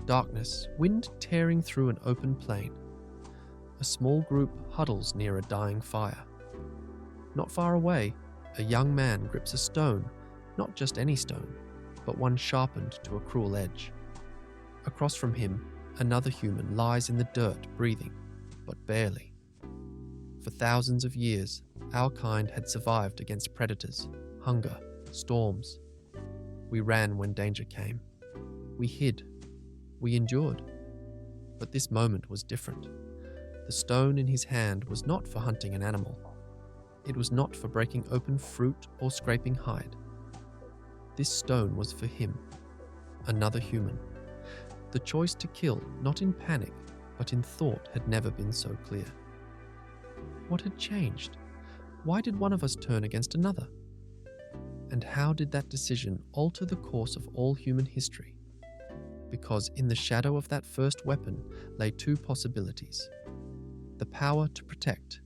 Darkness, wind tearing through an open plain. A small group huddles near a dying fire. Not far away, a young man grips a stone, not just any stone, but one sharpened to a cruel edge. Across from him, another human lies in the dirt, breathing, but barely. For thousands of years, our kind had survived against predators, hunger, storms. We ran when danger came. We hid. We endured. But this moment was different. The stone in his hand was not for hunting an animal. It was not for breaking open fruit or scraping hide. This stone was for him, another human. The choice to kill, not in panic, but in thought, had never been so clear. What had changed? Why did one of us turn against another? And how did that decision alter the course of all human history? Because in the shadow of that first weapon lay two possibilities: the power to protect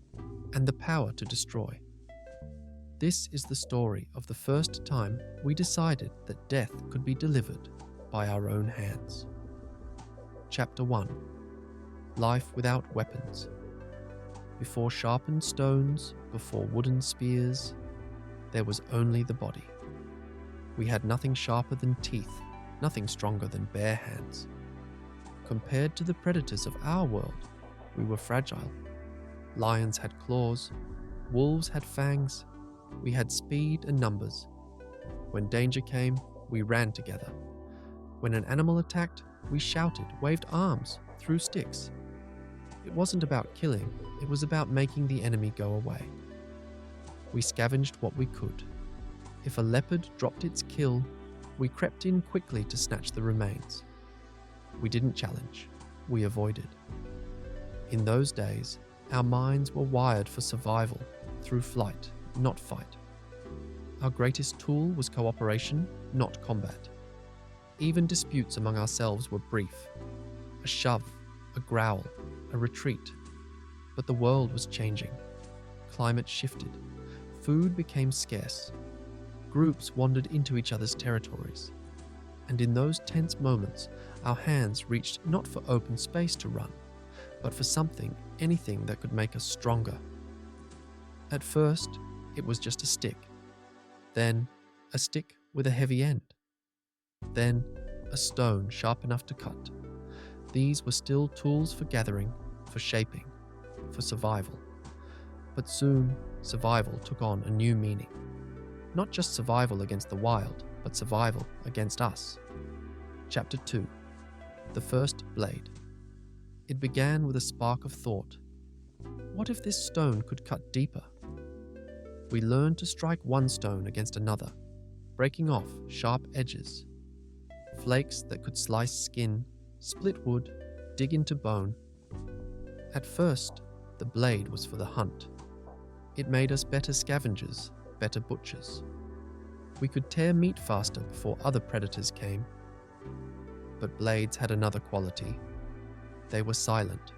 and the power to destroy. This is the story of the first time we decided that death could be delivered by our own hands. Chapter 1. Life without weapons. Before sharpened stones, before wooden spears, there was only the body. We had nothing sharper than teeth, nothing stronger than bare hands. Compared to the predators of our world, we were fragile. Lions had claws, wolves had fangs, we had speed and numbers. When danger came, we ran together. When an animal attacked, we shouted, waved arms, threw sticks. It wasn't about killing, it was about making the enemy go away. We scavenged what we could. If a leopard dropped its kill, we crept in quickly to snatch the remains. We didn't challenge, we avoided. In those days, our minds were wired for survival through flight, not fight. Our greatest tool was cooperation, not combat. Even disputes among ourselves were brief. A shove, a growl, a retreat. But the world was changing. Climate shifted. Food became scarce. Groups wandered into each other's territories. And in those tense moments, our hands reached not for open space to run, but for something, anything that could make us stronger. At first, it was just a stick. Then, a stick with a heavy end. Then, a stone sharp enough to cut. These were still tools for gathering, for shaping, for survival. But soon, survival took on a new meaning. Not just survival against the wild, but survival against us. Chapter 2. The First Blade. It began with a spark of thought. What if this stone could cut deeper? We learned to strike one stone against another, breaking off sharp edges. Flakes that could slice skin, split wood, dig into bone. At first, the blade was for the hunt. It made us better scavengers, better butchers. We could tear meat faster before other predators came. But blades had another quality. They were silent.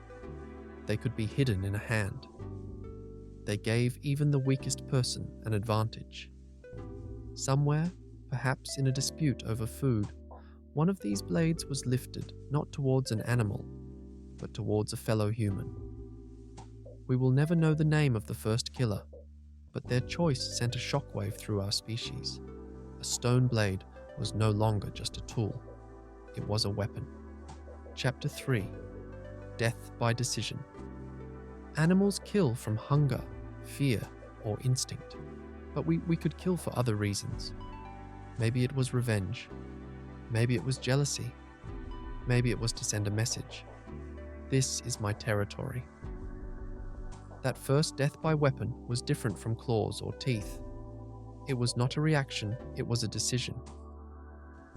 They could be hidden in a hand. They gave even the weakest person an advantage. Somewhere, perhaps in a dispute over food, one of these blades was lifted not towards an animal, but towards a fellow human. We will never know the name of the first killer, but their choice sent a shockwave through our species. A stone blade was no longer just a tool. It was a weapon. Chapter 3. Death by decision. Animals kill from hunger, fear, or instinct, but we could kill for other reasons. Maybe it was revenge. Maybe it was jealousy. Maybe it was to send a message. This is my territory. That first death by weapon was different from claws or teeth. It was not a reaction, it was a decision.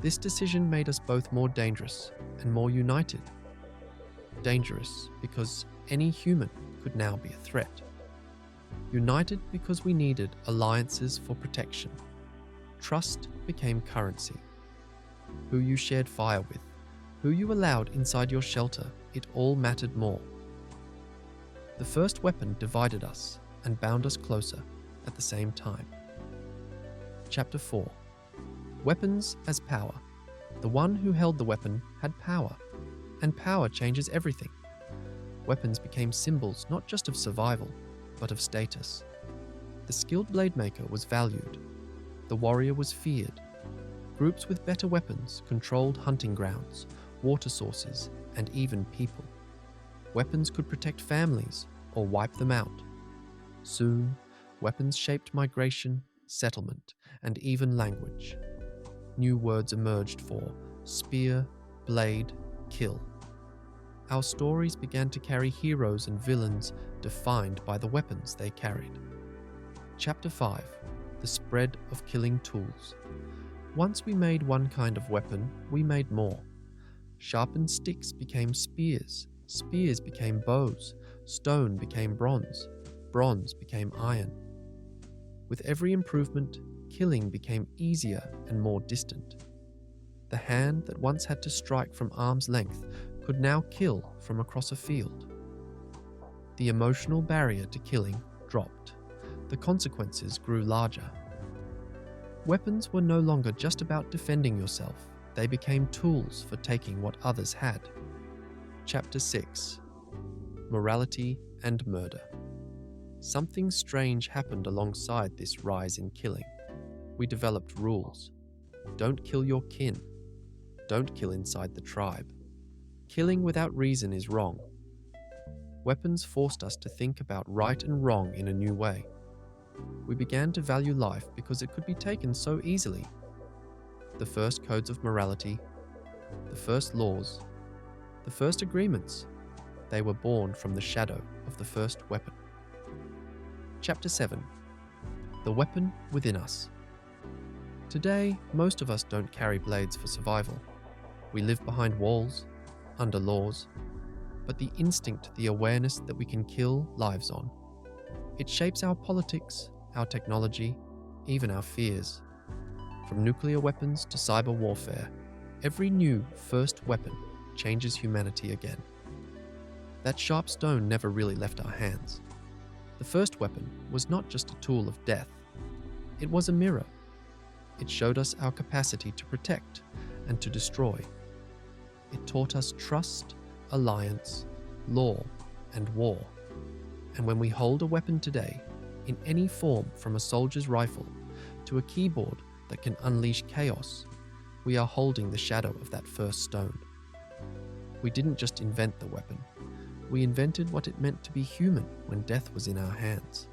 This decision made us both more dangerous and more united. Dangerous because any human could now be a threat. United because we needed alliances for protection. Trust became currency. Who you shared fire with, who you allowed inside your shelter, it all mattered more. The first weapon divided us and bound us closer at the same time. Chapter 4. Weapons as power. The one who held the weapon had power, And power changes everything. Weapons became symbols not just of survival, but of status. The skilled blade maker was valued. The warrior was feared. Groups with better weapons controlled hunting grounds, water sources, and even people. Weapons could protect families or wipe them out. Soon, weapons shaped migration, settlement, and even language. New words emerged for spear, blade, kill. Our stories began to carry heroes and villains defined by the weapons they carried. Chapter 5: The Spread of Killing Tools. Once we made one kind of weapon, we made more. Sharpened sticks became spears, spears became bows, stone became bronze, bronze became iron. With every improvement, killing became easier and more distant. The hand that once had to strike from arm's length could now kill from across a field. The emotional barrier to killing dropped. The consequences grew larger. Weapons were no longer just about defending yourself. They became tools for taking what others had. Chapter 6: Morality and Murder. Something strange happened alongside this rise in killing. We developed rules. Don't kill your kin. Don't kill inside the tribe. Killing without reason is wrong. Weapons forced us to think about right and wrong in a new way. We began to value life because it could be taken so easily. The first codes of morality, the first laws, the first agreements, they were born from the shadow of the first weapon. Chapter 7: The Weapon Within Us. Today, most of us don't carry blades for survival. We live behind walls, under laws, but the instinct, the awareness that we can kill lives on. It shapes our politics, our technology, even our fears. From nuclear weapons to cyber warfare, every new first weapon changes humanity again. That sharp stone never really left our hands. The first weapon was not just a tool of death. It was a mirror. It showed us our capacity to protect and to destroy. It taught us trust, alliance, law, and war. And when we hold a weapon today, in any form from a soldier's rifle to a keyboard that can unleash chaos, we are holding the shadow of that first stone. We didn't just invent the weapon. We invented what it meant to be human when death was in our hands.